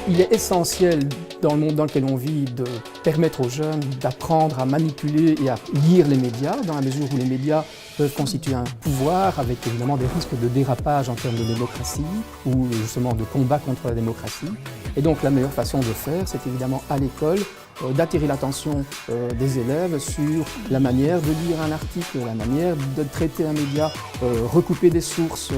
Il est essentiel dans le monde dans lequel on vit de permettre aux jeunes d'apprendre à manipuler et à lire les médias, dans la mesure où les médias peuvent constituer un pouvoir avec évidemment des risques de dérapage en termes de démocratie ou justement de combat contre la démocratie. Et donc la meilleure façon de faire, c'est évidemment à l'école d'attirer l'attention des élèves sur la manière de lire un article, la manière de traiter un média, recouper des sources.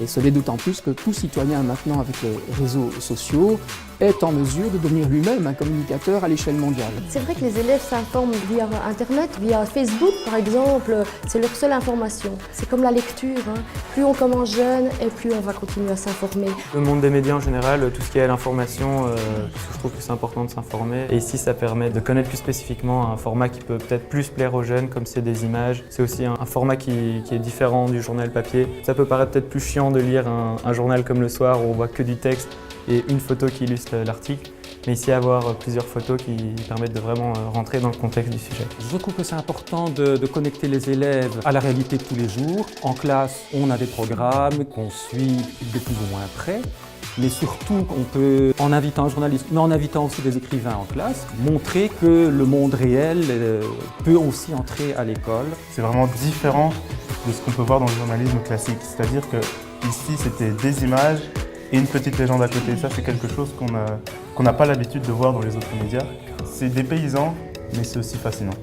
Et ce l'est d'autant plus que tout citoyen maintenant avec les réseaux sociaux est en mesure de devenir lui-même un communicateur à l'échelle mondiale. C'est vrai que les élèves s'informent via Internet, via Facebook par exemple, c'est leur seule information. C'est comme la lecture, hein. Plus on commence jeune et plus on va continuer à s'informer. Le monde des médias en général, tout ce qui est l'information, parce que je trouve que c'est important de s'informer. Et ici, ça permet de connaître plus spécifiquement un format qui peut peut-être plus plaire aux jeunes, comme c'est des images. C'est aussi un format qui est différent du journal papier. Ça peut paraître peut-être plus chiant de lire un journal comme Le Soir où on voit que du texte et une photo qui illustre l'article. Mais ici, avoir plusieurs photos qui permettent de vraiment rentrer dans le contexte du sujet. Je trouve que c'est important de connecter les élèves à la réalité de tous les jours. En classe, on a des programmes qu'on suit de plus ou moins près. Mais surtout, on peut, en invitant un journaliste, mais en invitant aussi des écrivains en classe, montrer que le monde réel peut aussi entrer à l'école. C'est vraiment différent de ce qu'on peut voir dans le journalisme classique. C'est-à-dire que ici, c'était des images et une petite légende à côté. Ça, c'est quelque chose qu'on n'a pas l'habitude de voir dans les autres médias. C'est dépaysant, mais c'est aussi fascinant.